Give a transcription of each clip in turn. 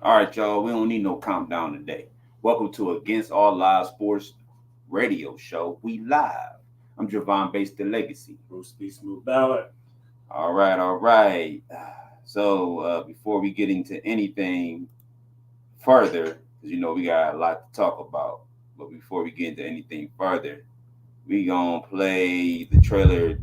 All right, y'all. We don't need no countdown today. Welcome to Against All Live Sports Radio Show. We live. I'm Javon Based the Legacy. Bruce B. Smooth Ballard. All right, all right. So before we get into anything further, because we got a lot to talk about. But before we get into anything further, we gonna play the trailer.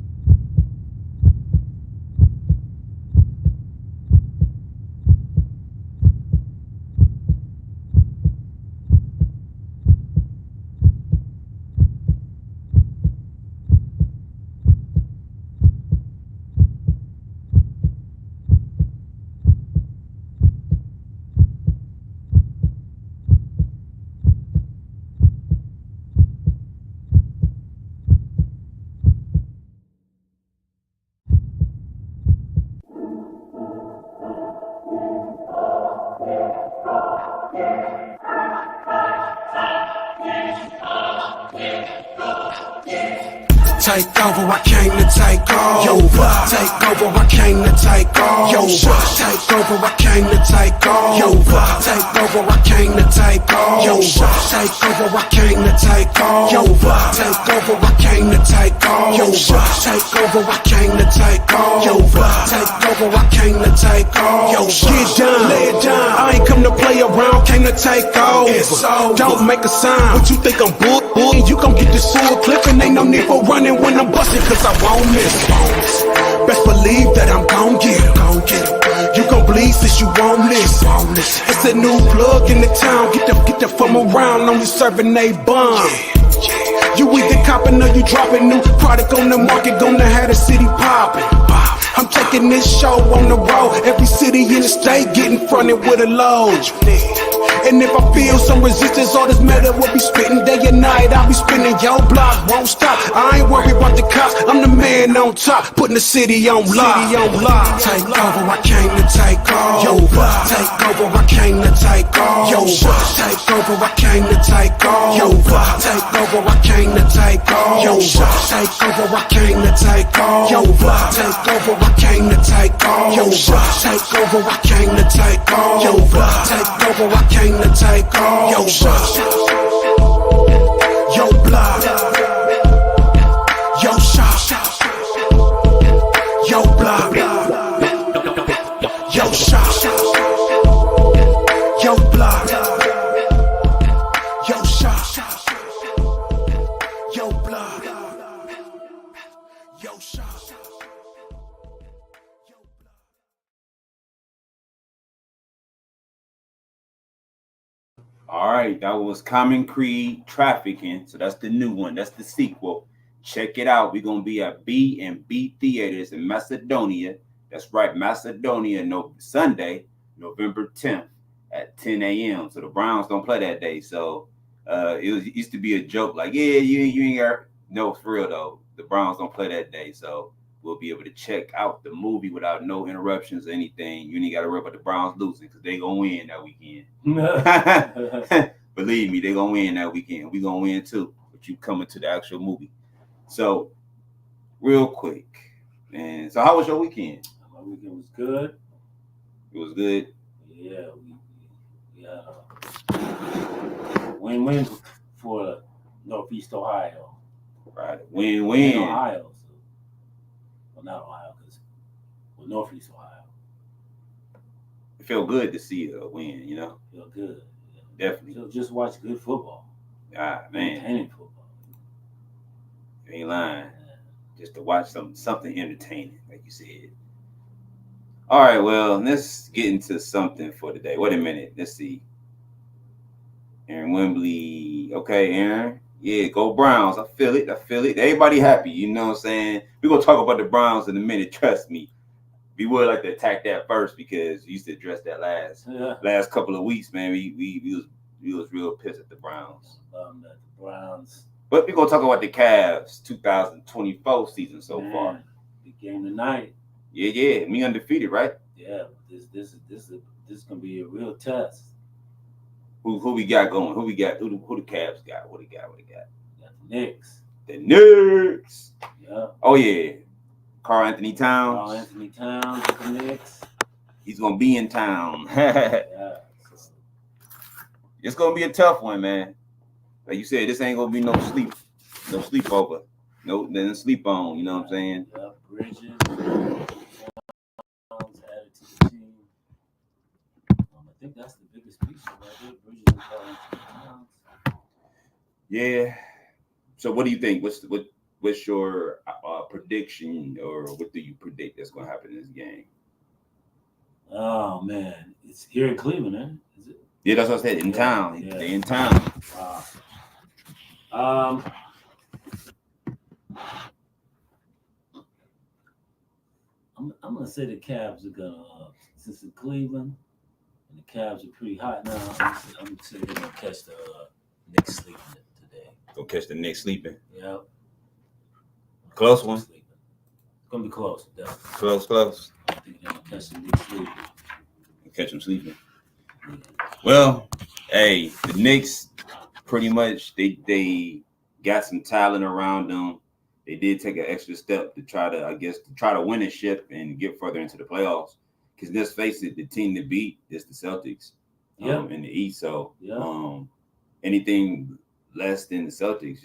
Take over, I came to take over. Take over, I came to take over. Take over, I came to take over. Take over, I came to take over. Take over, I came to take over. Take over, I came to take over. Take over, I came to take over. Take over, I came to take over. Get down, lay it down. I ain't come to play around, came to take over. Don't make a sign. What you think I'm bull? You gon' get this full clip and ain't no need for running when I'm busting, cause I won't miss. Best believe that I'm gon' get it. You gon' bleed since you won't miss. It's a new plug in the town. Get the from around, only serving a bun. You either copping or you dropping new product on the market, gonna have the city popping. I'm taking this show on the road. Every city in the state getting fronted with a load. And if I feel some resistance, all this metal will be spitting day and night. I'll be spinning your block, won't stop. I ain't worried about the cops, I'm the man on top, putting the city on lock. Take over, I came to take over. Take over, I came to take over. Take over, I came to take over. Take over, I came to take over. Take over, I came to take over. Take over, I came to take over. Take over, I came to take over. Take over, I came to take over. Yo block, yo shot, yo block, yo shot, yo block, yo shot, yo block, yo shot. All right, that was Common Creed Trafficking. So that's the new one. That's the sequel. Check it out. We're going to be at B&B Theaters in Macedonia. That's right, Macedonia, Sunday, November 10th at 10 a.m. So the Browns don't play that day. So it used to be a joke like, yeah, you ain't got. No, for real, though. The Browns don't play that day. So we'll be able to check out the movie without no interruptions or anything. You ain't got to worry about the Browns losing because they going to win that weekend. Believe me, they going to win that weekend. We going to win too. But you coming to the actual movie. So, real quick. Man, so how was your weekend? My weekend was good. It was good? Yeah. Win-win for Northeast Ohio. Right. Win-win. Ohio. Well, not Ohio, because Northeast Ohio. It felt good to see a win, Feel good. Definitely. So just watch good football. Ah, man. Entertaining football. You ain't lying. Just to watch something entertaining, like you said. All right, well, let's get into something for today. Wait a minute. Let's see. Aaron Wembley. Okay, Aaron. Yeah, go Browns. I feel it. Everybody happy. You know what I'm saying? We're going to talk about the Browns in a minute. Trust me. We would like to attack that first because we used to address that last couple of weeks, man. We was real pissed at the Browns. The Browns. But we're going to talk about the Cavs 2024 season so far. Big game tonight. Yeah. Me undefeated, right? Yeah. This is going to be a real test. Who we got going? Who we got? Who the Cavs got? What they got? Got the Knicks. The Knicks. Yeah. Oh yeah. Karl Anthony Towns. With the Knicks. He's gonna be in town. Yeah. It's gonna be a tough one, man. Like you said, this ain't gonna be no sleepover, nothing sleep on. You know what I'm saying? Yeah, Bridges added to the team. I think that's the biggest piece right there. Bridges and Towns. Yeah. So what do you think? What's your prediction, or what do you predict that's gonna happen in this game? Oh man, it's here in Cleveland, eh? Is it? Yeah, that's what I said. In town, yeah. they in town. Wow. I'm gonna say the Cavs are gonna, since it's Cleveland and the Cavs are pretty hot now. I'm gonna say they're gonna catch the Knicks sleeping today. Go catch the Knicks sleeping. Yeah. Close one. Sleeping. It's gonna be close. Definitely. Close. I think they're gonna catch the Knicks sleeping. Catch them sleeping. Well, hey, the Knicks pretty much they got some talent around them. They did take an extra step to try to win a ship and get further into the playoffs. Because let's face it, the team to beat is the Celtics in the East. So anything less than the Celtics,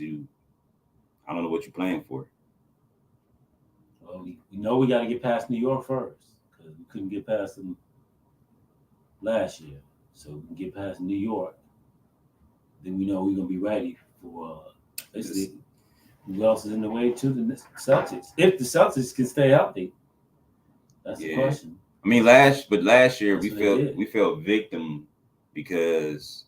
I don't know what you're playing for. Well, we know we got to get past New York first because we couldn't get past them last year. So we can get past New York. Then we know we're going to be ready for basically who else is in the way to the Celtics. If the Celtics can stay healthy, that's the question. I mean, last year we fell victim because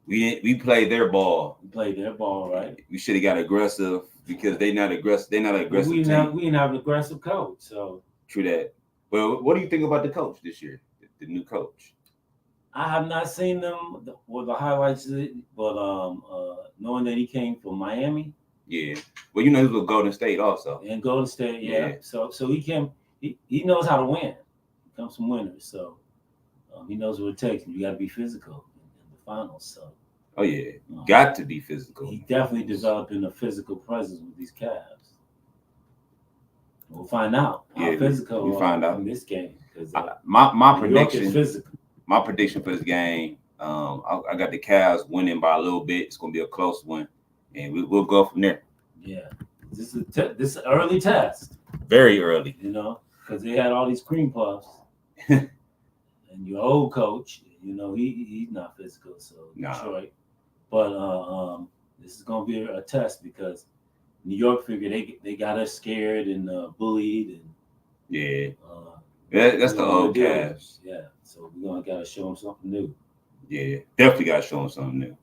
we played their ball. We played their ball, right? We should have got aggressive because they're not aggressive. They're not aggressive. We didn't have an aggressive coach, so true that. Well, what do you think about the coach this year? The new coach. I have not seen them or the highlights of it, but knowing that he came from Miami. Yeah. Well, he was with Golden State also. And Golden State, yeah. So he knows how to win. He comes from winners, so he knows what it takes. You got to be physical in the finals. So. Oh yeah, got to be physical. He definitely developing a physical presence with these Cavs. We'll find out how physical we find out in this game. My prediction is physical. My prediction for this game, I got the Cavs winning by a little bit. It's going to be a close one, and we'll go from there. Yeah, this is an early test. Very early, because they had all these cream puffs, and your old coach, he's not physical, so Detroit. But this is going to be a test because New York figured they got us scared and bullied and that's the old Cavs. Yeah, so we're got to show them something new. Yeah, definitely got to show them something new.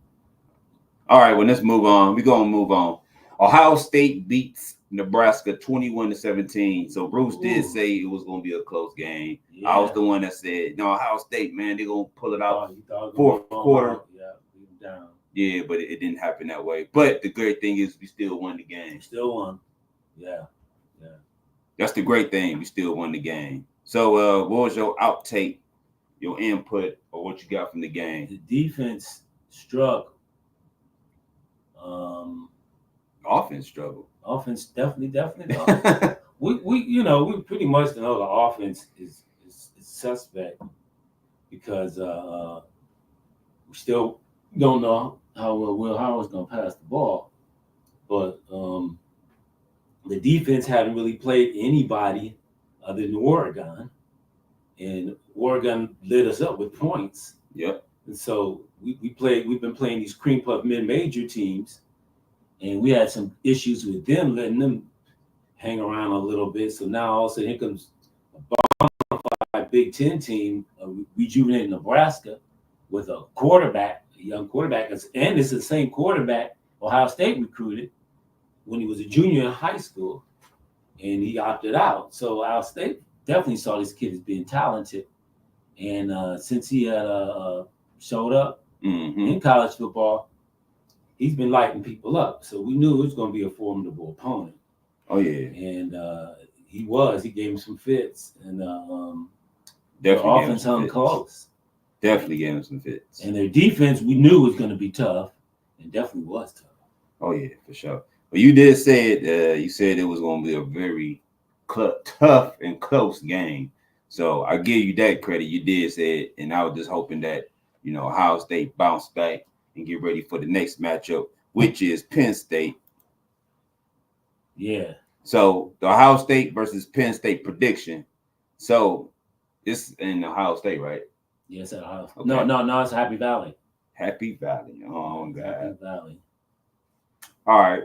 All right, well, let's move on. We're going to move on. Ohio State beats Nebraska 21-17. So Bruce did say it was going to be a close game. Yeah. I was the one that said, no, Ohio State, man, they're going to pull it out fourth quarter. Down. Yeah, but it didn't happen that way. But the great thing is we still won the game. We still won. Yeah. That's the great thing. We still won the game. So what was your outtake, your input, or what you got from the game? The defense struggled. Offense struggled. Offense definitely. we pretty much know the offense is suspect because we still don't know how well Will Howard's going to pass the ball. But the defense hadn't really played anybody other than Oregon. And Oregon lit us up with points. Yep. And so we've been playing these cream puff mid-major teams, and we had some issues with them, letting them hang around a little bit. So now all of a sudden here comes a bona fide Big Ten team, rejuvenated Nebraska, with a young quarterback, and it's the same quarterback Ohio State recruited when he was a junior in high school, and he opted out. So Ohio State definitely saw this kid as being talented, and since he had showed up in college football, he's been lighting people up. So we knew it was going to be a formidable opponent. Oh yeah, and he gave him some fits, and the offense hung close. Definitely gave him some fits. And their defense, we knew was going to be tough, and definitely was tough. Oh yeah, for sure. But you did say it. You said it was going to be a very tough and close game. So I give you that credit. You did say it, and I was just hoping that Ohio State bounce back and get ready for the next matchup, which is Penn State. Yeah. So the Ohio State versus Penn State prediction. So this in Ohio State, right? Yes, at Ohio. Okay. No, it's Happy Valley. Happy Valley. Oh God. Happy Valley. All right.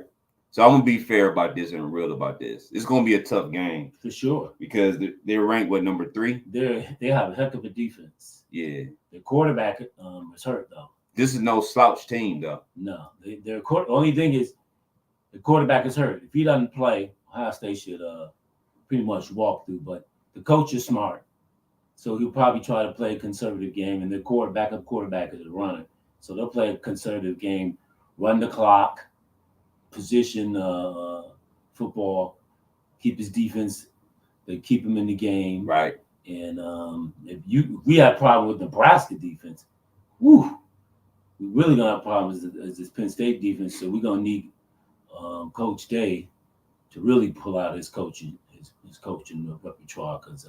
So I'm gonna be fair about this and real about this. It's gonna be a tough game For sure. because they're ranked number 3? They have a heck of a defense. Yeah. The quarterback is hurt though. This is no slouch team though. No, only thing is the quarterback is hurt. If he doesn't play, Ohio State should pretty much walk through. But the coach is smart, so he'll probably try to play a conservative game. And the backup quarterback is a runner, so they'll play a conservative game, run the clock, position football, keep his defense, they keep him in the game. Right. And we have a problem with Nebraska defense. Woo, we really gonna have problems as this Penn State defense. So we're gonna need Coach Day to really pull out his coaching repertoire, because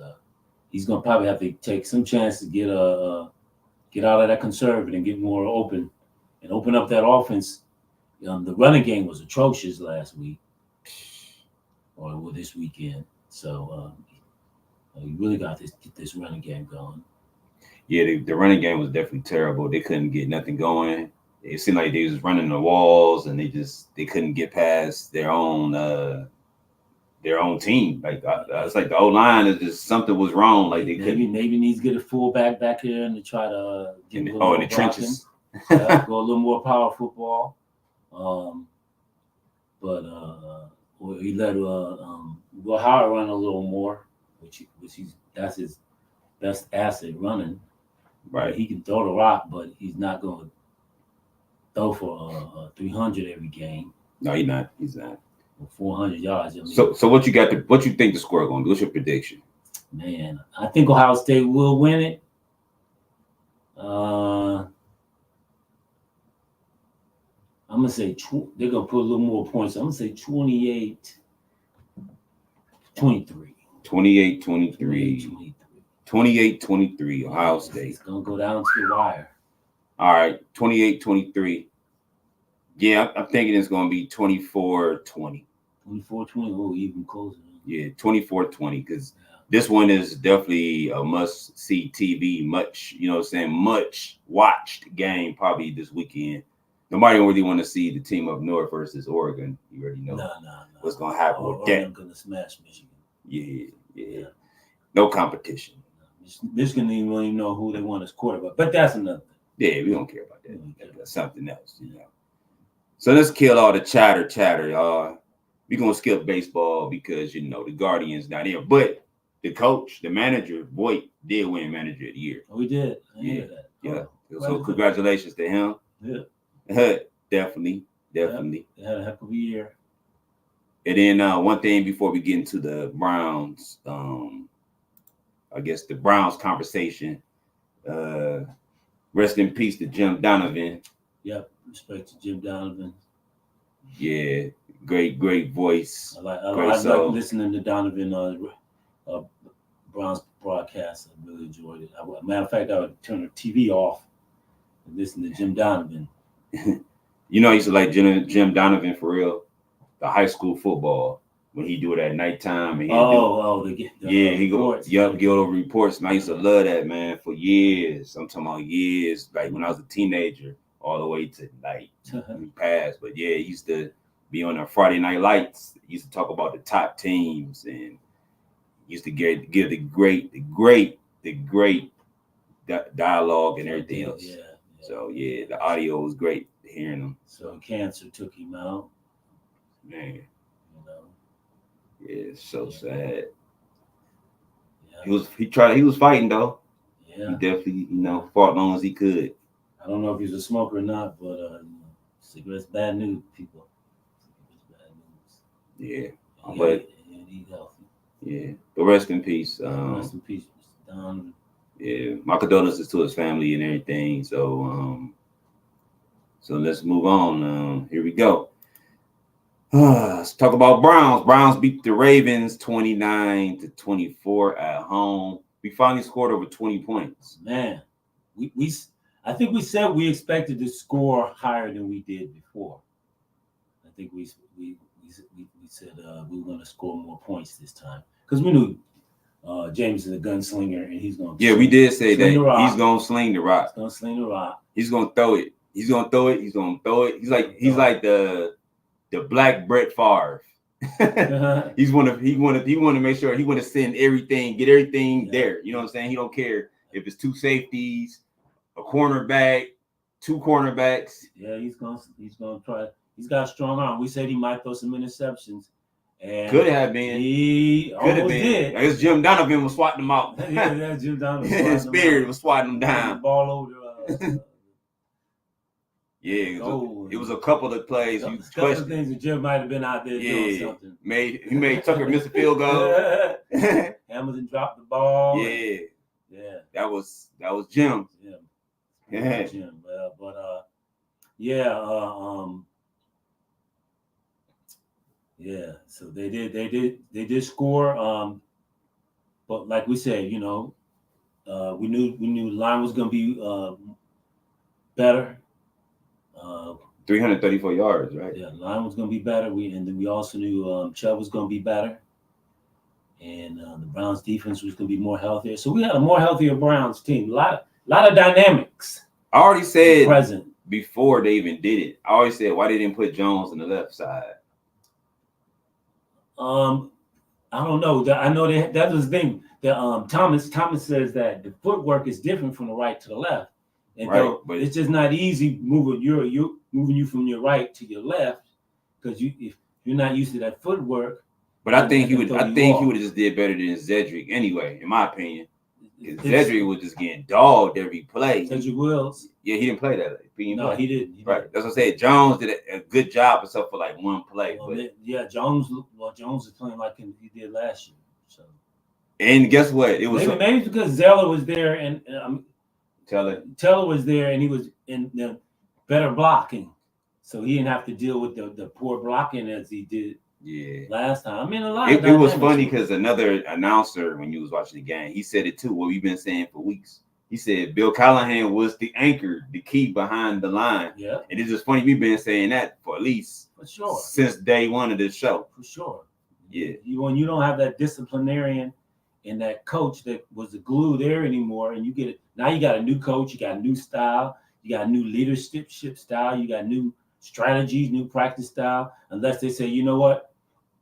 he's gonna probably have to take some chance to get out of that conservative and get more open and open up that offense. The running game was atrocious last week or this weekend. So you really got to get this running game going. Yeah, the running game was definitely terrible. They couldn't get nothing going. It seemed like they was running the walls, and they couldn't get past their own team. Like it's like the O-line is just something was wrong. Like they maybe needs to get a fullback back here and to try to get in the trenches. Go a little more power football. Or he let Will Howard run a little more, that's his best asset running. Right. He can throw the rock, but he's not going to throw for 300 every game. No, he's not. He's not. 400 yards. I mean, so what you think the score going to be? What's your prediction? Man, I think Ohio State will win it. I'm going to say they're going to put a little more points. I'm going to say 28-23. 28-23. 28-23, Ohio State. It's going to go down to the wire. All right, 28-23. Yeah, I'm thinking it's going to be 24-20. 24-20, oh, even closer. Yeah, 24-20, because this one is definitely a must-see TV, much watched game probably this weekend. Nobody really want to see the team up north versus Oregon. You already know what's going to happen with that. Oregon going to smash Michigan. Yeah. No competition. Michigan didn't even know who they want as quarterback, but that's another thing. Yeah, we don't care about that. That's something else, So let's kill all the chatter, y'all. We're going to skip baseball because, the Guardians not here. But the coach, the manager, Voit, did win Manager of the Year. Oh, we did. I hear that. Yeah. So congratulations to him. Yeah. Definitely. They had a heck of a year. And then one thing before we get into the Browns, I guess the Browns conversation. Rest in peace to Jim Donovan. Yep, respect to Jim Donovan. Yeah, great voice. I like listening to Donovan Browns broadcast. I really enjoyed it. Matter of fact, I would turn the TV off and listen to Jim Donovan. I used to like Jim Donovan for real. The high school football when he do it at nighttime. And he go over reports. Man, I used to love that, man, for years. I'm talking about years, like when I was a teenager, all the way to like past. But yeah, he used to be on the Friday Night Lights. He used to talk about the top teams and used to give the great dialogue and everything else. Yeah. So yeah, the audio was great hearing him. So cancer took him out. Man. Yeah, it's so sad. Yeah. He was fighting though. Yeah. He definitely, fought as long as he could. I don't know if he's a smoker or not, but cigarettes bad news, people. Yeah. But he's healthy. Yeah. But rest in peace. Rest in peace, Mr. Donovan. Yeah. My condolences to his family and everything. So let's move on. Here we go. Let's talk about Browns. Browns beat the Ravens 29-24 at home. We finally scored over 20 points. Man, I think we said we expected to score higher than we did before. I think we said we were going to score more points this time because we knew James is a gunslinger and he's going to. Yeah, we did say that he's going to sling the rock. He's going to sling the rock. He's going to throw it. He's going to throw it. He's going to throw it. He's like the black Brett Favre. He want to make sure he want to send everything, get everything there. You know what I'm saying? He don't care if it's 2 safeties, a cornerback, 2 cornerbacks. Yeah, he's gonna try. He's got a strong arm. We said he might throw some interceptions. And could have been. He almost did. I guess Jim Donovan was swatting them out. Yeah, Jim Donovan. His spirit was swatting them down. The ball over. Yeah, it was a couple of plays. A couple of things that Jim might have been out there doing something. He made Tucker miss a field goal. Hamilton dropped the ball. Yeah. That was Jim. Yeah. Jim. So they did score. But like we said, we knew the line was going to be better. 334 yards, right? Yeah, the line was going to be better. And then we also knew Chubb was going to be better, and the Browns defense was going to be more healthier. So we had a more healthier Browns team. A lot of dynamics. I already said present before they even did it. I always said why they didn't put Jones on the left side. I don't know. I know that was the thing. Thomas says that the footwork is different from the right to the left. And right, but it's just not easy moving you from your right to your left because if you're not used to that footwork. But I think he would have just did better than Zedric anyway, in my opinion. Zedric was just getting dogged every play. Cedric Wills. Yeah, he didn't play that. He didn't. Right. That's what I said. Jones did a good job except for like one play. Jones is playing like he did last year. So. And guess what? It was maybe because Zeller was there and Teller was there and he was in the better blocking, so he didn't have to deal with the poor blocking as he did last time. I mean, it was funny because another announcer when you was watching the game, he said it too. What we've been saying for weeks. He said Bill Callahan was the anchor, the key behind the line. Yeah, and it's just funny we've been saying that for at least since day one of this show. For sure. Yeah, when you don't have that disciplinarian and that coach that was the glue there anymore, and you get it. Now you got a new coach, you got a new style, you got a new leadership style, you got new strategies, new practice style. Unless they say, you know what,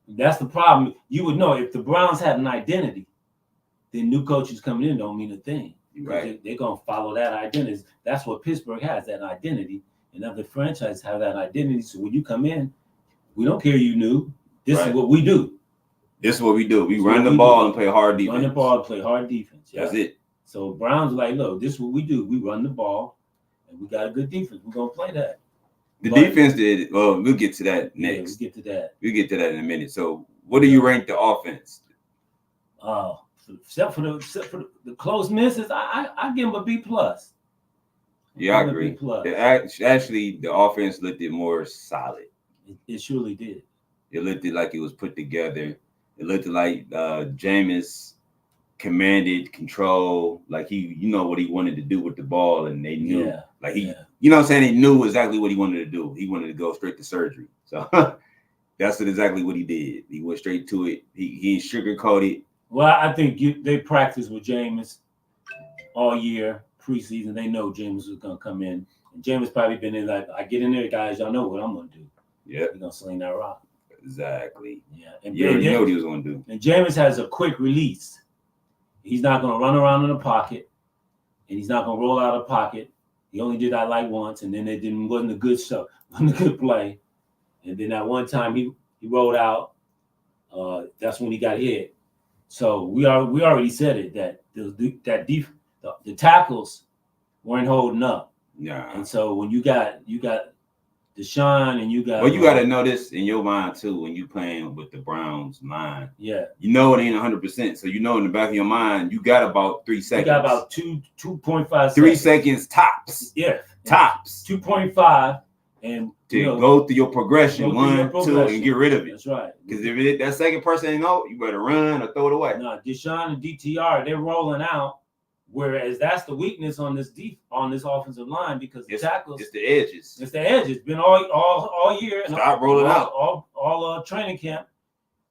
that's the problem. You would know if the Browns had an identity, then new coaches coming in don't mean a thing. Right. They're gonna follow that identity. That's what Pittsburgh has, that identity, and other franchises have that identity. So when you come in, we don't care you knew. This is what we do. This is what we do. We run the ball and play hard defense. Run the ball and play hard defense. Yeah. That's it. So Browns are like, look, this is what we do. We run the ball, and we got a good defense. We're gonna play that. Defense did. Well, we'll get to that next. We'll get to that. We'll get to that in a minute. So, what do you rank the offense? Except for the close misses, I give them a B plus. Yeah, I agree. Actually, the offense looked more solid. It surely did. It looked like it was put together. It looked like Jameis commanded control, like he what he wanted to do with the ball, and they knew you know what I'm saying, he knew exactly what he wanted to do. He wanted to go straight to surgery. So that's exactly what he did. He went straight to it. He sugarcoated. Well, I think they practiced with Jameis all year preseason. They know Jameis was gonna come in, and Jameis probably been in like, I get in there, guys, y'all know what I'm gonna do. Yeah, we're gonna sling that rock. Exactly. Yeah, and you already know what he was gonna do. And Jameis has a quick release. He's not going to run around in the pocket, and he's not going to roll out of the pocket. He only did that like once, and then wasn't a good stuff, wasn't a good play. And then that one time he rolled out, that's when he got hit. So we already said it that the tackles weren't holding up. Yeah. And so when you got Deshaun and you got. Well, you got to know this in your mind too when you playing with the Browns line. Yeah. You know it ain't 100%, so you know in the back of your mind you got about 3 seconds. You got about 2.5 seconds. 3 seconds tops. Yeah. Tops. 2.5 and to go through your progression, 1, 2, and get rid of it. That's right. Because if that second person ain't know, you better run or throw it away. No, Deshaun and DTR, they're rolling out Whereas that's the weakness on this offensive line because the tackles, it's the edges. It's the edges. Been all year. Stop rolling out. All training camp.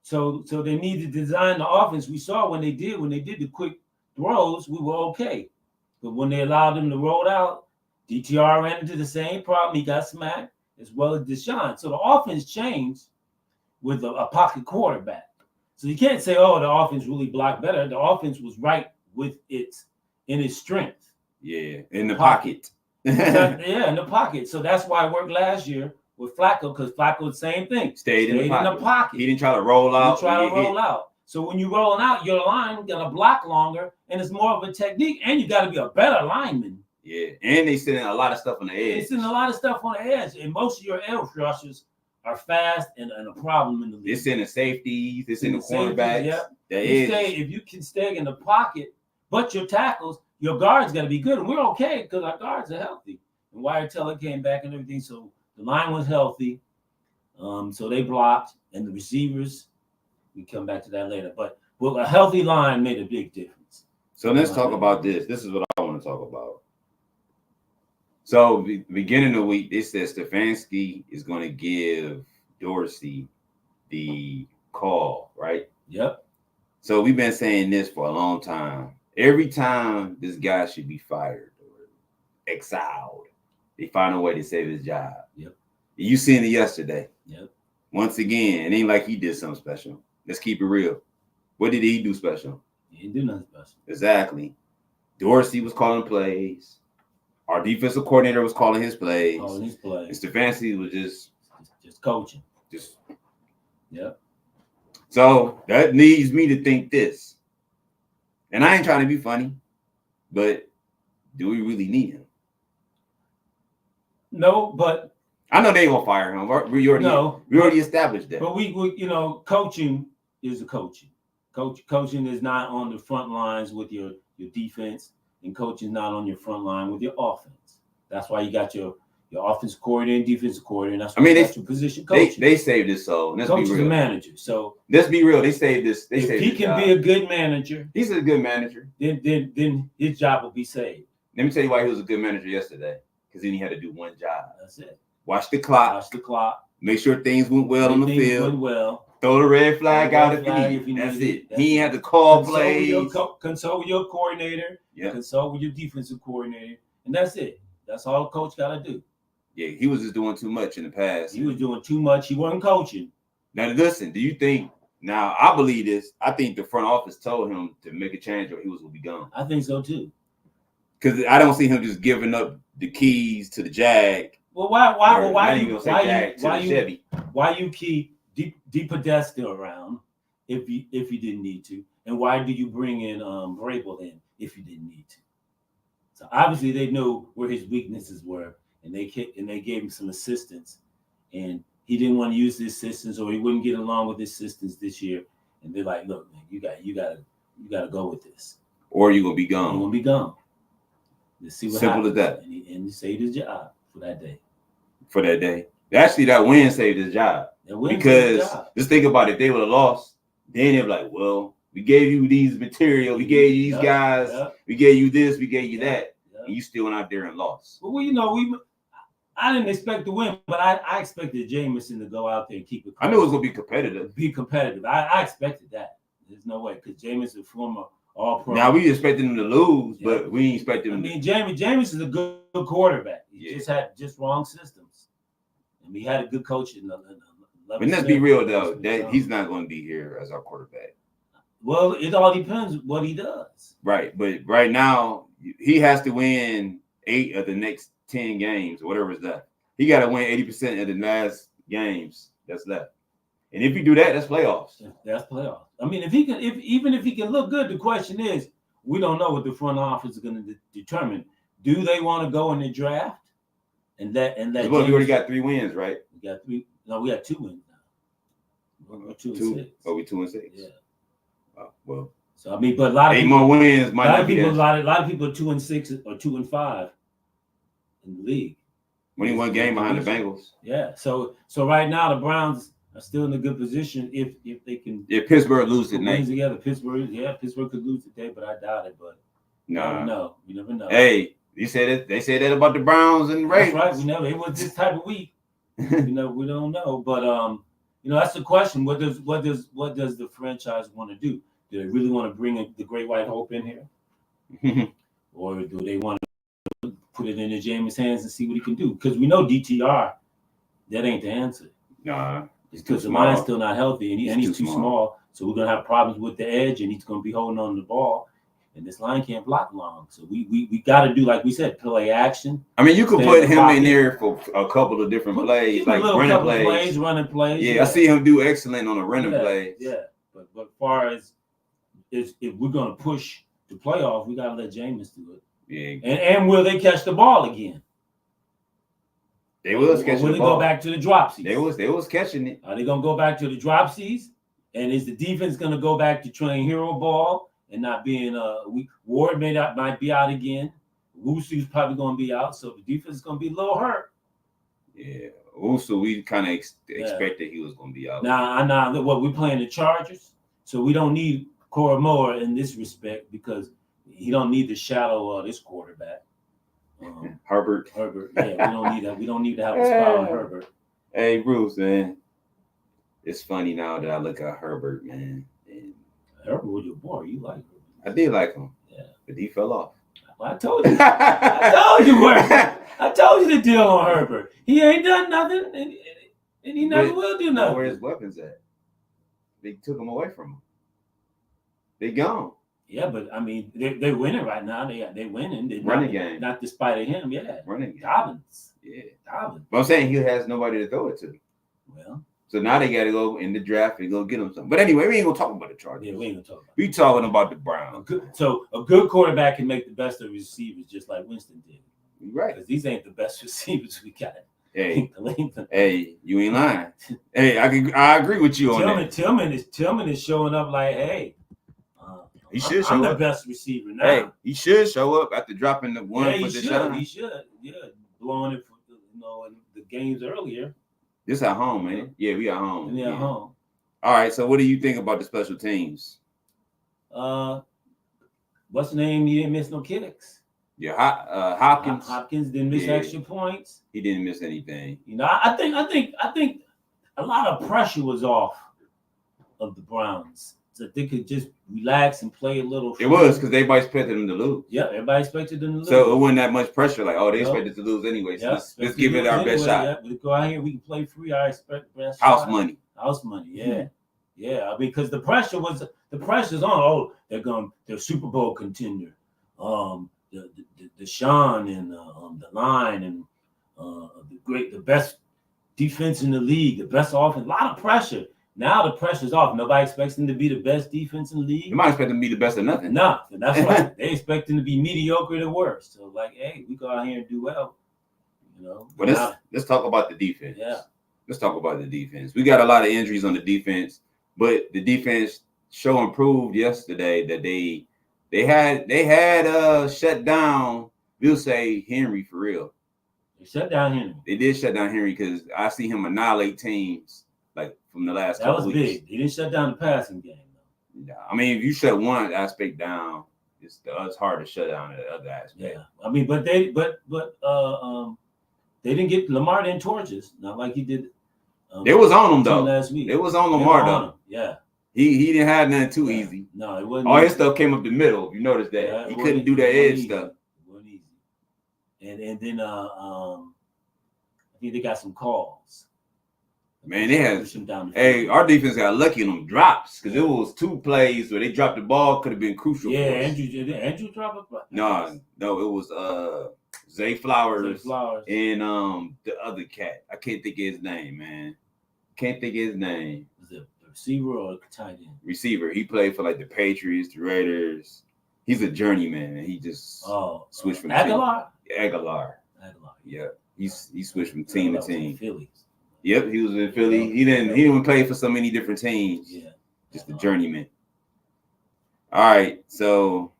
So they need to design the offense. We saw when they did the quick throws, we were okay. But when they allowed them to roll out, DTR ran into the same problem. He got smacked as well as Deshaun. So the offense changed with a pocket quarterback. So you can't say, oh, the offense really blocked better. The offense was right with its strength. Yeah, in the pocket. Yeah, in the pocket. So that's why it worked last year with Flacco, because Flacco, the same thing. Stayed in the pocket. He didn't try to roll out. So when you're rolling out, your line gonna block longer, and it's more of a technique, and you got to be a better lineman. Yeah, and they sending a lot of stuff on the edge. They sending a lot of stuff on the edge, and most of your edge rushers are fast and a problem in the league. They're sending safeties. They're sending cornerbacks. Yeah. If you can stay in the pocket, but your tackles, your guards got to be good, and we're okay because our guards are healthy. And Wyatt Teller came back and everything, so the line was healthy. So they blocked, and the receivers. We come back to that later, but a healthy line made a big difference. So let's talk about this. This is what I want to talk about. So beginning of the week, they said Stefanski is going to give Dorsey the call, right? Yep. So we've been saying this for a long time. Every time this guy should be fired or exiled, they find a way to save his job. Yep. You seen it yesterday. Yep. Once again, it ain't like he did something special. Let's keep it real. What did he do special? He didn't do nothing special. Exactly. Dorsey was calling plays. Our defensive coordinator was calling his plays. And Stefanski was just coaching. Yep. So that leads me to think this. And I ain't trying to be funny, but do we really need him? No, but I know they won't fire him. We already established that. But we coaching is a coaching. Coaching is not on the front lines with your defense, and coaching is not on your front line with your offense. That's why you got your offensive coordinator and defensive coordinator. That's why you got your position coaching. They saved this soul. Let's Coach be real. is a manager. So let's be real. They saved this. If he can be a good manager, he's a good manager. Then his job will be saved. Let me tell you why he was a good manager yesterday. Because then he had to do one job. That's it. Watch the clock. Make sure things went well on the field. Throw the red flag out if you need. That's it. He had to call plays. Consult with your coordinator. Yeah. Consult with your defensive coordinator. And that's it. That's all a coach got to do. Yeah, he was just doing too much in the past. He was doing too much. He wasn't coaching. Now, listen, do you think, now I believe this, I think the front office told him to make a change or he was going to be gone. I think so too. Because I don't see him just giving up the keys to the Jag. Well, why you keep DePodesta around if you didn't need to, and why do you bring in Vrabel in if you didn't need to? So obviously they know where his weaknesses were, and they gave him some assistance, and he didn't want to use the assistance, or he wouldn't get along with the assistance this year, and they're like, look, man, you got to go with this, or you're gonna be gone. You're gonna be gone. Let's see what Simple happens. as that. And he saved his job for that day. Actually, that win saved his job. Because just think about it. If they would have lost, then they're like, well, we gave you these material. We gave you these guys. We gave you this. We gave you that. And you still went out there and lost. Well, I didn't expect to win, but I expected Jameson to go out there and keep it close. I knew it was going to be competitive. I expected that. There's no way, because Jameson, former All-Pro. Now, we expected him to lose, but we didn't expect him to. Jameson is a good quarterback. He just had wrong systems. And we had a good coach. But let's be real, though. That he's not going to be here as our quarterback. Well, it all depends what he does. Right. But right now, he has to win 8 of the next 10 games, whatever is left. He got to win 80% of the last games that's left. And if you do that, that's playoffs. That's playoffs. I mean, even if he can look good, the question is, we don't know what the front office is going to determine. Do they want to go in the draft? And that well, we already got 3 wins, right? We got 3. No, we got 2 wins now. We're 2-6. Oh, we 2-6. Yeah. Well. So I mean, but a lot of 8 more wins. A lot of people are 2-6 or 2-5 in the league. Winning 1 game behind the Bengals. Yeah. So right now the Browns are still in a good position if they can. If Pittsburgh loses tonight. Together, Pittsburgh could lose today, but I doubt it. But Nah. No, you never know. Hey, you said it. They said that about the Browns and That's Ravens. right. We never. It was this type of week. We don't know. But that's the question. What does the franchise want to do? Do they really want to bring the Great White Hope in here, or do they want to put it into Jameis' hands and see what he can do? Because we know DTR, that ain't the answer. Nah, Because the line's still not healthy, and he's too small. So we're gonna have problems with the edge, and he's gonna be holding on to the ball. And this line can't block long. So we got to do, like we said, play action. I mean, you could put him in there for a couple of different plays, like running plays. Running plays. Yeah, I see him do excellent on the running plays. Yeah, but as far as if we're gonna push the playoff, we gotta let Jameis do it. Yeah. And will they catch the ball again? They was catching will the they ball. go back to the dropsies? They was catching it. Are they gonna go back to the dropsies? And is the defense gonna go back to trying hero ball and not being weak? Ward might be out again. Wusu's probably gonna be out, so the defense is gonna be a little hurt. Yeah. Also, we kind of expected he was gonna be out. Now, what we playing the Chargers, so we don't need Cora Moore in this respect because he don't need to shadow this quarterback. Herbert. Yeah, we don't need that. We don't need to have a spot on Herbert. Hey, Bruce, man. It's funny now that I look at Herbert, man. And Herbert was your boy. You like him. I did like him. Yeah. But he fell off. Well, I told you. I told you the deal on Herbert. He ain't done nothing, and he never will do nothing. Where his weapons at? They took them away from him. They gone. Yeah, but I mean, they're winning right now. They winning. They're running game. Not despite of him. Yeah. Running game. Dobbins. Yeah. Dobbins. But I'm saying he has nobody to throw it to. Well. So now they got to go in the draft and go get him something. But anyway, we ain't gonna talk about the Chargers. Yeah, we ain't gonna talk about. We talking about the Browns. A good quarterback can make the best of receivers, just like Winston did. Right. Because these ain't the best receivers we got. Hey, hey, you ain't lying. Hey, I agree with you on that. Tillman is showing up like, hey, he should show I'm up. the best receiver now. Hey, he should show up after dropping the one for Deshaun. He should. Yeah, blowing it for in the games earlier. This at home, man. Yeah, we at home. Yeah, at home. All right. So, what do you think about the special teams? What's the name? He didn't miss no kicks. Yeah, Hopkins. Hopkins didn't miss extra points. He didn't miss anything. I think a lot of pressure was off of the Browns. So they could just relax and play a little. It was because everybody expected them to lose. Yeah, everybody expected them to lose. So it wasn't that much pressure. Like, they expected to lose anyway. So let's give it our best shot. Yeah, we go out here, we can play free. I expect best house money. House money. Yeah, yeah. I mean, because the pressure's on. They're Super Bowl contender. The Sean and the line and the best defense in the league, the best offense. A lot of pressure. Now the pressure's off. Nobody expects them to be the best defense in the league. You might expect them to be the best of nothing. No, that's right. They expect them to be mediocre to worse. So, like, hey, we go out here and do well. But let's talk about the defense. Yeah. Let's talk about the defense. We got a lot of injuries on the defense, but the defense improved yesterday that they had shut down. We'll say Henry for real. They shut down Henry. They did shut down Henry because I see him annihilate teams like from the last couple weeks. That was big. He didn't shut down the passing game, though. Yeah, I mean, if you shut one aspect down, it's hard to shut down the other aspect. Yeah, I mean, but they didn't get Lamar in torches, not like he did. They was on him though. Last week. It was on Lamar though. Yeah. He didn't have nothing too easy. No, it wasn't. All his stuff came up the middle. You noticed that. Yeah, he couldn't do that edge stuff. It wasn't easy. And then I think they got some calls. Man, they had. Hey, our defense got lucky in them drops because it was 2 plays where they dropped the ball. Could have been crucial. Yeah, Andrew dropped a. No, it was Zay Flowers and the other cat. I can't think of his name, man. Can't think of his name. Was it a receiver or a tight end? Receiver. He played for like the Patriots, the Raiders. He's a journeyman, and he just switched from Aguilar. Aguilar. Yeah, he switched from team to team. Phillies. Yep, he was in Philly. He didn't play for so many different teams. Yeah, just a journeyman. All right, so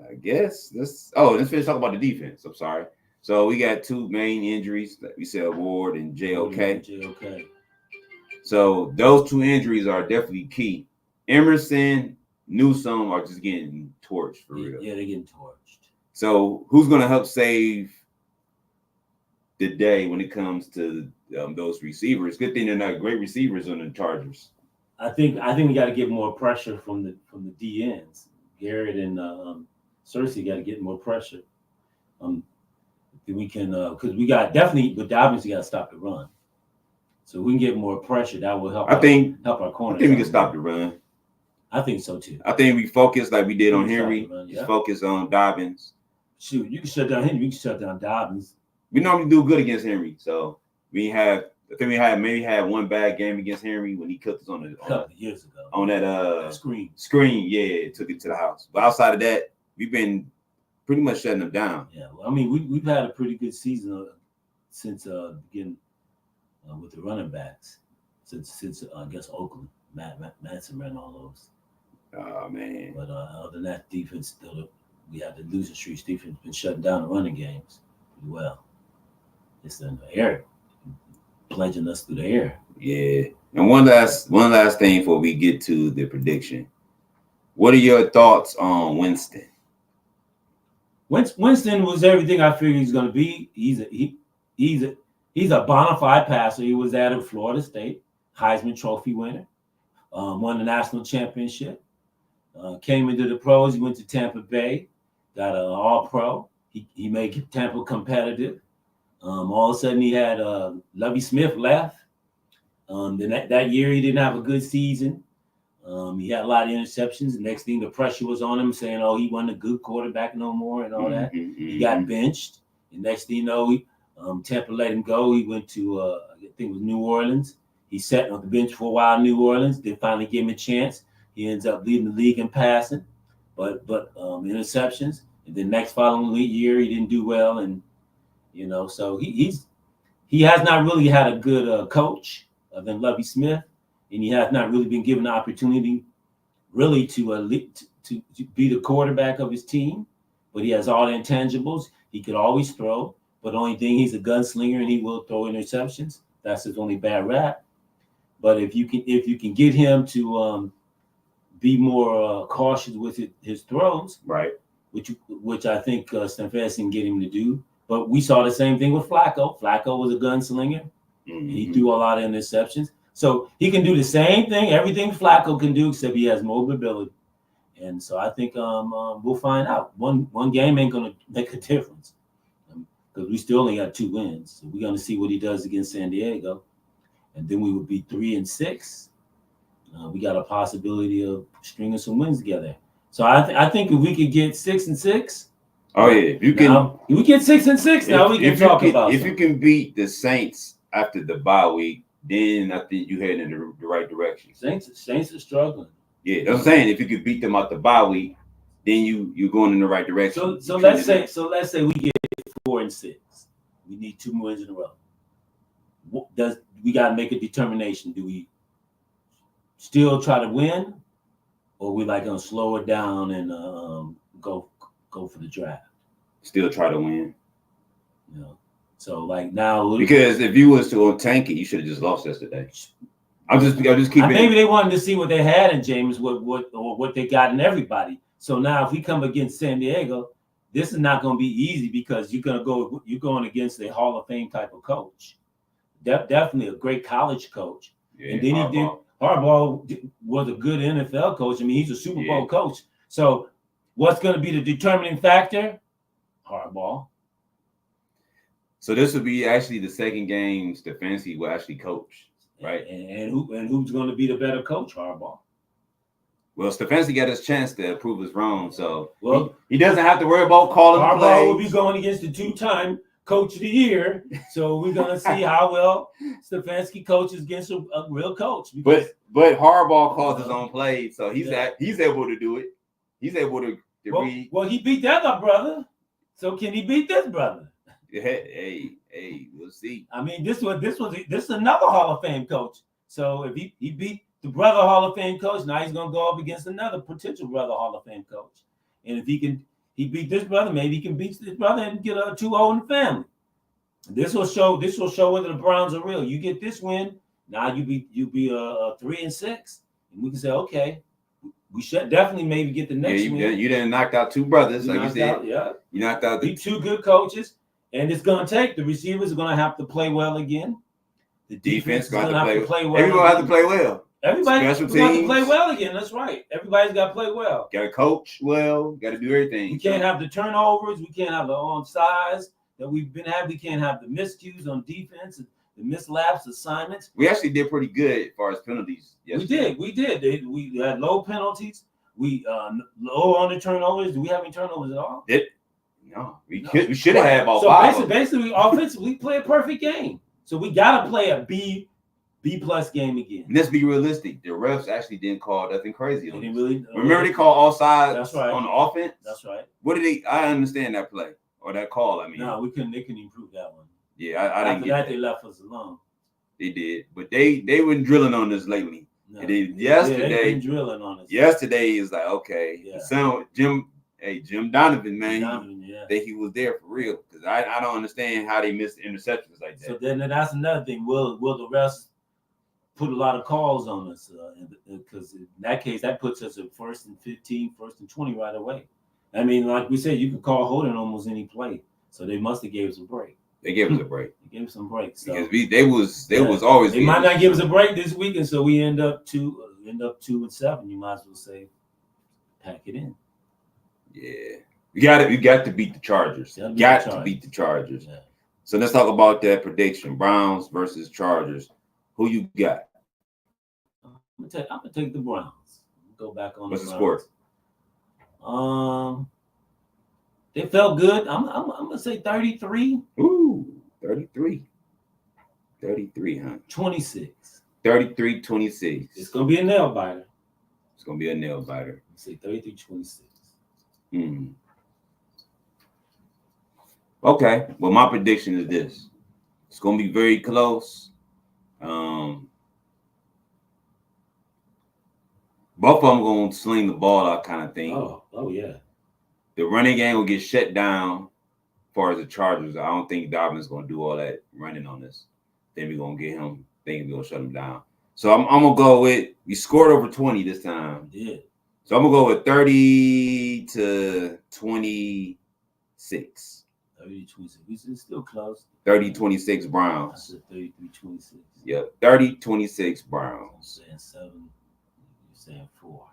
I guess let's finish talking about the defense. I'm sorry. So we got 2 main injuries. Like we said, Ward and JOK. So those 2 injuries are definitely key. Emerson Newsome are just getting torched for real. Yeah, they're getting torched. So who's going to help save the day when it comes to those receivers? Good thing they're not great receivers on the Chargers. I think we got to get more pressure from the DNs. Garrett and Cersei got to get more pressure. We can because we got definitely with Dobbins, you got to stop the run. So we can get more pressure. That will help. Help our corners. I think we can stop the run. I think so too. I think we focus like we did on Henry. Just focus on Dobbins. Shoot, you can shut down Henry. You can shut down Dobbins. We normally do good against Henry, so I think we had one bad game against Henry when he cooked us on a couple of years ago on that screen. Yeah, took it to the house. But outside of that, we've been pretty much shutting them down. Yeah, well, I mean, we've had a pretty good season since beginning with the running backs since I guess Oakland. Madsen ran all those. Oh man! But other than that, defense still we had the losing streaks. Defense been shutting down the running games pretty well. It's in the air, plunging us through the air. Yeah. And one last thing before we get to the prediction. What are your thoughts on Winston? Winston was everything I figured he's going to be. He's a bona fide passer. He was at Florida State, Heisman Trophy winner, won the national championship. Came into the pros. He went to Tampa Bay, got an All-Pro. He made Tampa competitive. All of a sudden, he had Lovie Smith left. Then that year, he didn't have a good season. He had a lot of interceptions. The next thing, the pressure was on him, saying, "Oh, he wasn't a good quarterback no more," and all that. He got benched. And next thing you know, Tampa let him go. He went to I think it was New Orleans. He sat on the bench for a while in New Orleans. They finally gave him a chance. He ends up leading the league in passing, but interceptions. And then next following year, he didn't do well, and so he has not really had a good coach other than Lovie Smith, and he has not really been given the opportunity really to be the quarterback of his team. But he has all the intangibles. He could always throw, but the only thing, he's a gunslinger and he will throw interceptions. That's his only bad rap. But if you can get him to be more cautious with his throws, right? Which I think Stefanski can get him to do. But we saw the same thing with Flacco. Flacco was a gunslinger. And he threw a lot of interceptions. So he can do the same thing, everything Flacco can do, except he has more mobility. And so I think we'll find out. One game ain't going to make a difference because we still only got 2 wins. So we're going to see what he does against San Diego. And then we would be 3-6. We got a possibility of stringing some wins together. So I think if we could get 6-6. Oh yeah, if we get 6-6 now, we can talk about. If you can beat the Saints after the bye week, then I think you head in the right direction. Saints are struggling. Yeah, that's what I'm saying. If you could beat them out the bye week, then you're going in the right direction. So let's say we get 4-6. We need 2 wins in a row. We got to make a determination? Do we still try to win, or we gonna slow it down and go for the draft? Still try to win. So now, because if you was to tank it, you should have just lost yesterday. I'll just keep it. Maybe they wanted to see what they had in James, what they got in everybody. So now if we come against San Diego, this is not going to be easy because you're going against a Hall of Fame type of coach. Definitely a great college coach. Yeah, and then Harbaugh was a good NFL coach. I mean, he's a Super Bowl coach. So what's going to be the determining factor? Harbaugh. So this will be actually the second game Stefanski will actually coach, right? And who's going to be the better coach? Harbaugh. Well, Stefanski got his chance to prove us wrong, so he doesn't have to worry about calling the plays. Harbaugh will be going against the 2-time Coach of the Year, so we're going to see how well Stefanski coaches against a real coach. But Harbaugh calls his own plays, so he's able to do it. He's able to read. Well, he beat that other brother, so can he beat this brother? Hey, we'll see. I mean, this is another Hall of Fame coach. So if he beat the brother Hall of Fame coach, now he's gonna go up against another potential brother Hall of Fame coach. And if he beat this brother, maybe he can beat this brother and get a 2-0 in the family. This will show whether the Browns are real. You get this win, now you be 3-6, and we can say, okay, we should definitely maybe get the next you, win. you didn't knocked out two brothers, You like you knocked said. out, yeah. You knocked out Beat two good coaches, and it's gonna take the receivers are gonna have to play well again. The defense is gonna have to play well. Everyone has to play well. Everybody's Special gonna have to teams. play well again. That's right. Everybody's got to play well. Got to coach well. Got to do everything. We can't have the turnovers. We can't have the onside that we've been having. We can't have the miscues on defense, the mislaps, assignments. We actually did pretty good as far as penalties. Yesterday. We did. We had low penalties. We low on the turnovers. Do we have any turnovers at all? No, we should have had about so five. Basically, offensively, we play a perfect game. So we got to play a B plus game again. And let's be realistic. The refs actually didn't call nothing crazy on us. Really, Remember they called all sides That's right. on the offense? That's right. What did they? I understand that play or that call. I mean, No, we couldn't. They couldn't improve that one. Yeah, I didn't After get that. They left us alone. They did, but they been drilling on us lately. No. And then They've been drilling on us. Yesterday is like okay. Yeah. So Jim Donovan, man, Yeah. that he was there for real because I don't understand how they missed interceptions like that. So then that's another thing. Will the refs put a lot of calls on us? Because in that case, that puts us at 1st and 15, 1st and 20 right away. I mean, like we said, you could call holding almost any play. So they must have gave us a break. They gave us a break. They gave us some breaks. So, Because they was always. They might not give us a break this week, and so we end up 2-7. You might as well say, pack it in. Yeah, you got to beat the Chargers. Yeah, to beat the Chargers. Yeah. So let's talk about that prediction: Browns versus Chargers. Who you got? I'm gonna take the Browns. Go back on. What's the the Browns. score? They felt good. I'm gonna say 33. Ooh, 33. 33, huh? 26. 33-26. It's gonna be a nail biter. It's gonna be a nail biter. Say 33-26. Okay. Well, my prediction is this: it's gonna be very close. Both of them gonna sling the ball out, kind of thing. Oh yeah. The running game will get shut down. As far as the Chargers, I don't think Dobbins gonna do all that running on us. Then we're gonna get him. Think we're gonna shut him down. So I'm gonna go with we scored over 20 this time. Yeah. So I'm gonna go with 30-26. 30-26. It's still close. 30-26 I Browns. said 33-26. Yep. 30-26 Browns. I'm saying 7. You're saying 4.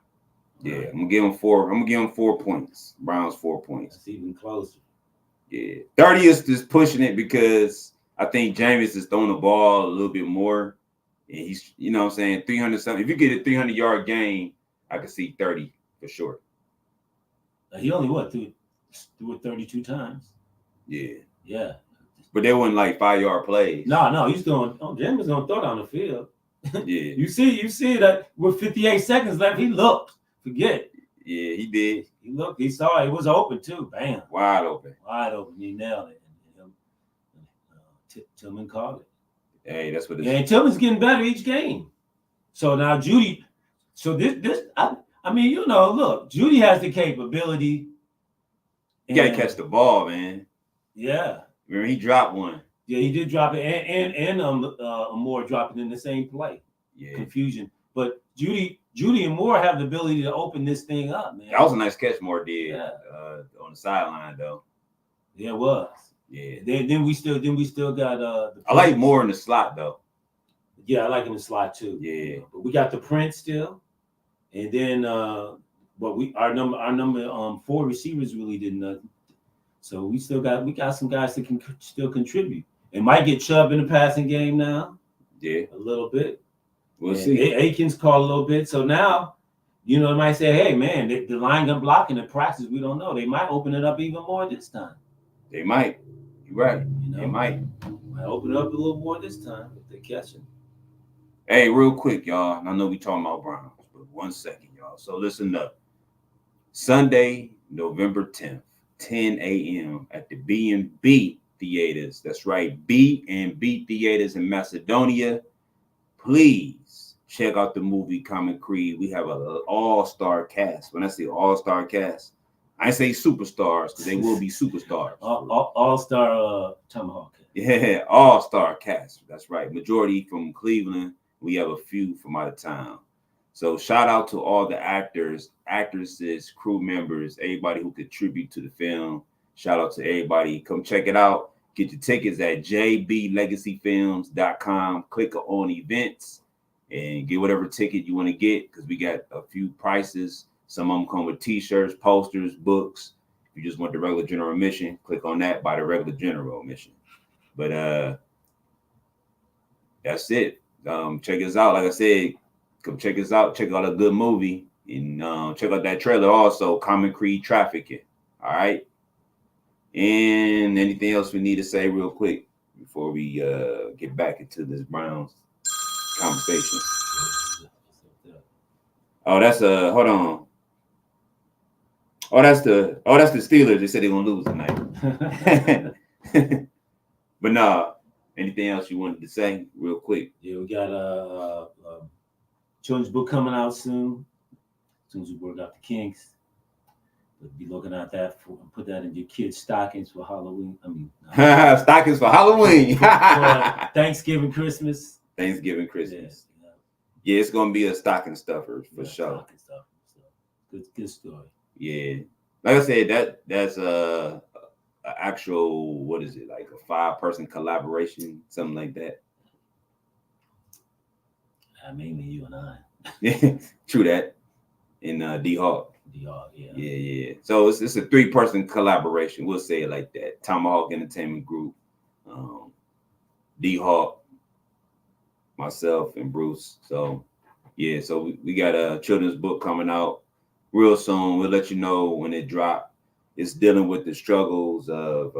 Yeah, I'm gonna give them 4. I'm gonna give them 4 points. Browns 4 points. That's even closer. Yeah. 30 is just pushing it because I think Jameis is throwing the ball a little bit more. And he's, you know what I'm saying, 300 something. If you get a 300-yard game, I could see 30 for sure. He only threw it 32 times. Yeah. Yeah. But they weren't like 5-yard plays. No, he's going. Jim was going to throw down the field. Yeah. You see that with 58 seconds left, he looked. Forget. Yeah, he did. He looked. He saw it. It was open too. Bam. Wide open. He nailed it. Tillman called it. Hey, that's what it is. Yeah, and Tillman's getting better each game. So now Judy. So I mean, look, Judy has the capability. You got to catch the ball, man. Yeah. Remember, he dropped one. Yeah, he did drop it, and Moore dropped it in the same play. Yeah. Confusion, but Judy and Moore have the ability to open this thing up, man. That was a nice catch Moore did. Yeah. On the sideline though. Yeah, it was. Yeah. Then we still got I like Moore in the slot though. Yeah, I like him in the slot too. Yeah. But we got the Prince still, and then our number 4 receivers really did nothing. So we got some guys that can still contribute. It might get Chubb in the passing game now. Yeah. A little bit. We'll see. Aikens called a little bit. So now, they might say, hey, man, the line gun blocking in practice, we don't know. They might open it up even more this time. They might. You're right. They might. Might open it up a little more this time if they catch it. Hey, real quick, y'all. And I know we talking about Browns, but 1 second, y'all. So listen up. Sunday, November 10th, 10 a.m. at the B&B Theaters. That's right, B&B Theaters in Macedonia. Please check out the movie Common Creed. We have an all-star cast. When I say all-star cast, I say superstars because they will be superstars. All-star Tomahawk. Yeah, all-star cast. That's right. Majority from Cleveland. We have a few from out of town. So shout out to all the actors, actresses, crew members, everybody who contribute to the film. Shout out to everybody. Come check it out. Get your tickets at jblegacyfilms.com. Click on events and get whatever ticket you want to get, because we got a few prices. Some of them come with t-shirts, posters, books. If you just want the regular general admission, click on that, buy the regular general admission. But that's it. Check us out. Like I said, come check us out. Check out a good movie, and check out that trailer also, Common Creed Trafficking. All right. And anything else we need to say real quick before we get back into this Browns conversation? Oh, that's hold on. That's the Steelers. They said they're gonna lose tonight. But nah, anything else you wanted to say real quick? Yeah, we got a children's book coming out soon. As soon as we work out the kinks. We'll be looking at that and put that in your kids' stockings for Halloween. Stockings for Halloween. for Thanksgiving, Christmas. Thanksgiving, Christmas. Yeah, it's gonna be a stocking stuffer for sure. Stocking stuffer. So, good story. Yeah, like I said, that's a actual, what is it, like a 5-person collaboration, something like that. Mainly you and I. Yeah, true that. And D-Hawk. Yeah. So it's a 3-person collaboration. We'll say it like that. Tomahawk Entertainment Group, D-Hawk, myself, and Bruce. So yeah, so we got a children's book coming out real soon. We'll let you know when it drops. It's dealing with the struggles of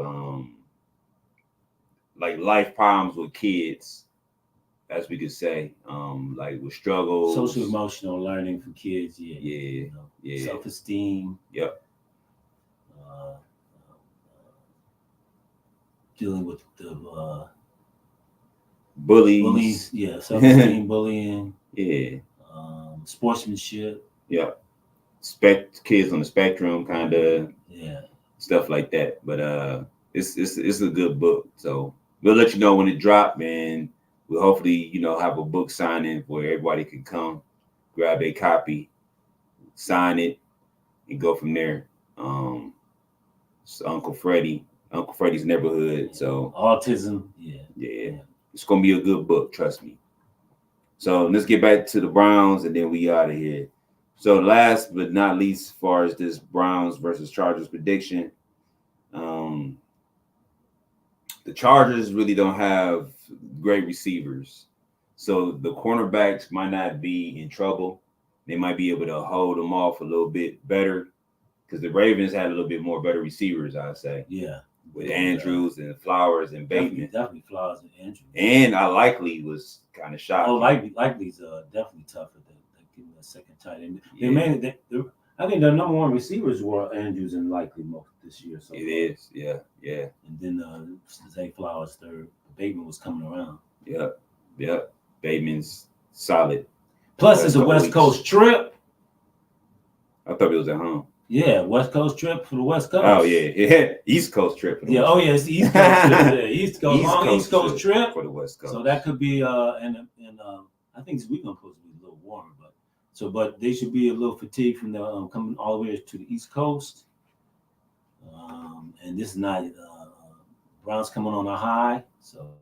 like life problems with kids, as we could say, like with struggles, social emotional learning for kids. Yeah. Self-esteem. Yep. Dealing with the bullies. Yeah, self-esteem, bullying. Yeah. Sportsmanship. Yeah. Kids on the spectrum, kind of. Yeah. Stuff like that. But it's a good book. So we'll let you know when it drops, and we'll hopefully, have a book signing where everybody can come, grab a copy, sign it, and go from there. So Uncle Freddie's Neighborhood. So autism. Yeah. It's gonna be a good book, trust me. So let's get back to the Browns, and then we out of here. So last but not least, as far as this Browns versus Chargers prediction, the Chargers really don't have great receivers. So the cornerbacks might not be in trouble. They might be able to hold them off a little bit better, because the Ravens had a little bit more better receivers, I'd say. Yeah. With Andrews and Flowers and Bateman. Definitely Flowers and Andrews. And I Likely was kind of shocked. Oh, Likely's definitely tougher than give him a second tight end. I think the number one receivers were Andrews and Likely most this year. So it is, yeah. And then Zay Flowers third. Bateman was coming around. Yep. Bateman's solid. Plus, it's a West Coast trip. I thought it was at home. Yeah, West Coast trip for the West Coast. Oh yeah. East Coast trip. For the West Coast. It's the East Coast trip. Yeah, East Coast trip for the West Coast. So that could be and I think this weekend supposed to be a little warmer, but they should be a little fatigued from the coming all the way to the East Coast. And this is not Browns coming on a high, so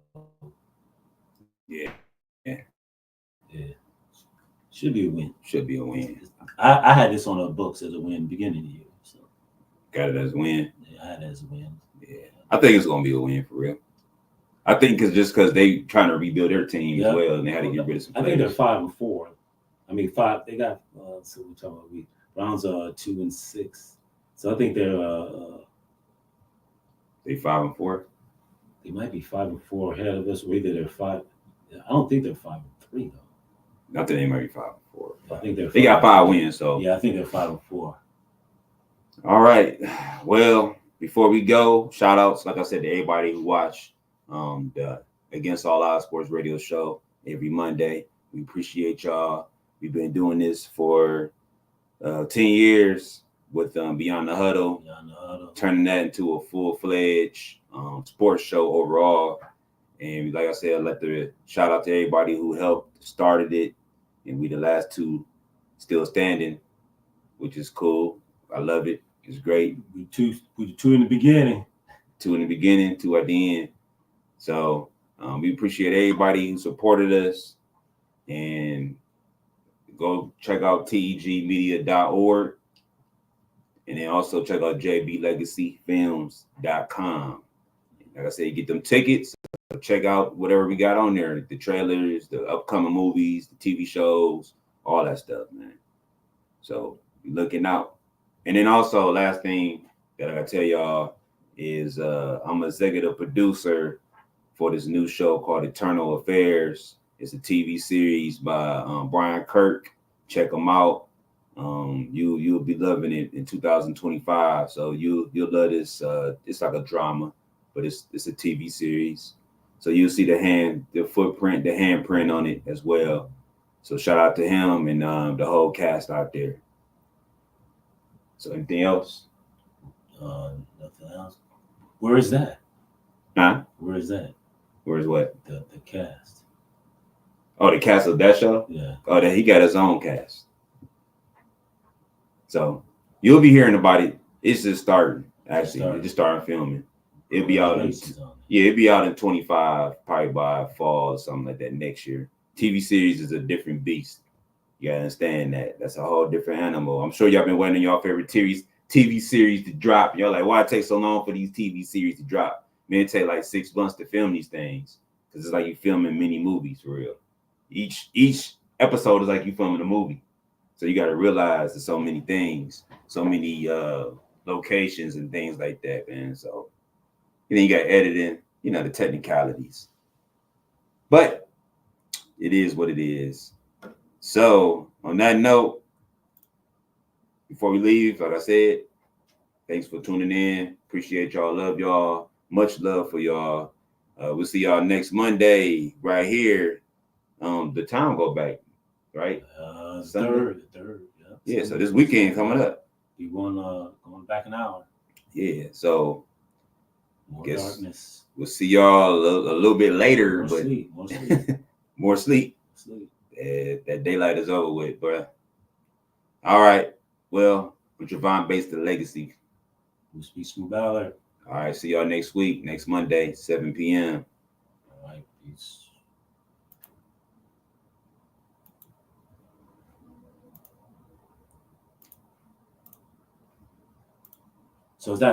yeah. Should be a win. I had this on the books as a win beginning of the year. So got it as a win. Yeah, I had it as a win. Yeah, I think it's gonna be a win for real. I think because they trying to rebuild their team as well, and they had to get rid of some players. I think they're 5-4. I mean 5. They got so we're talking about Browns are 2-6. So I think they're they 5-4. They might be 5-4 ahead of us, or either they're 5. I don't think they're 5-3 though. I think they might be 5-4. I think they got 5 wins, so yeah, I think they're 5-4. All right. Well, before we go, shout outs, like I said, to everybody who watched the Against All Odds Sports Radio show every Monday. We appreciate y'all. We've been doing this for 10 years with Beyond the Huddle, turning that into a full-fledged sports show overall. And like I said, I'd like to shout out to everybody who helped started it. And we the last 2 still standing, which is cool. I love it. It's great. We the two in the beginning. 2 in the beginning, 2 at the end. So we appreciate everybody who supported us, and go check out tegmedia.org, and then also check out jblegacyfilms.com. Like I said, get them tickets. Check out whatever we got on there, the trailers, the upcoming movies, the TV shows, all that stuff, man. So be looking out. And then also, last thing that I gotta tell y'all is I'm an executive producer for this new show called Eternal Affairs. It's a TV series by Brian Kirk. Check them out. You'll be loving it in 2025. So you'll love this. It's like a drama, but it's a TV series. So you'll see the footprint, the handprint on it as well. So shout out to him and the whole cast out there. So anything else? Nothing else. Where is that? Huh? Where is that? Where's what? The cast. Oh, the cast of that show? Yeah. Oh, that he got his own cast. So you'll be hearing about it. It's just starting. Actually, they just starting filming. It'll be out in it'll be out in 25, probably by fall or something like that next year. TV series is a different beast. You gotta understand that. That's a whole different animal. I'm sure y'all been waiting on y'all favorite TV series to drop. Y'all like, why it takes so long for these TV series to drop? Man, it take like 6 months to film these things. Because it's like you filming mini movies for real. Each episode is like you filming a movie. So you gotta realize there's so many things, so many locations and things like that, man. So and then you got editing, the technicalities. But it is what it is. So on that note, before we leave, like I said, thanks for tuning in. Appreciate y'all. Love y'all. Much love for y'all. We'll see y'all next Monday right here. The time go back, right? Third. Yeah. So this weekend coming up. We going back an hour. Yeah. So More darkness. We'll see y'all a little bit later, More but sleep. more sleep. That daylight is over with, bro. All right. Well, I'm Javon Bates, The Legacy. We'll speak Smooth Ballard. All right. See y'all next week, next Monday, 7 p.m. All right. Peace. So is that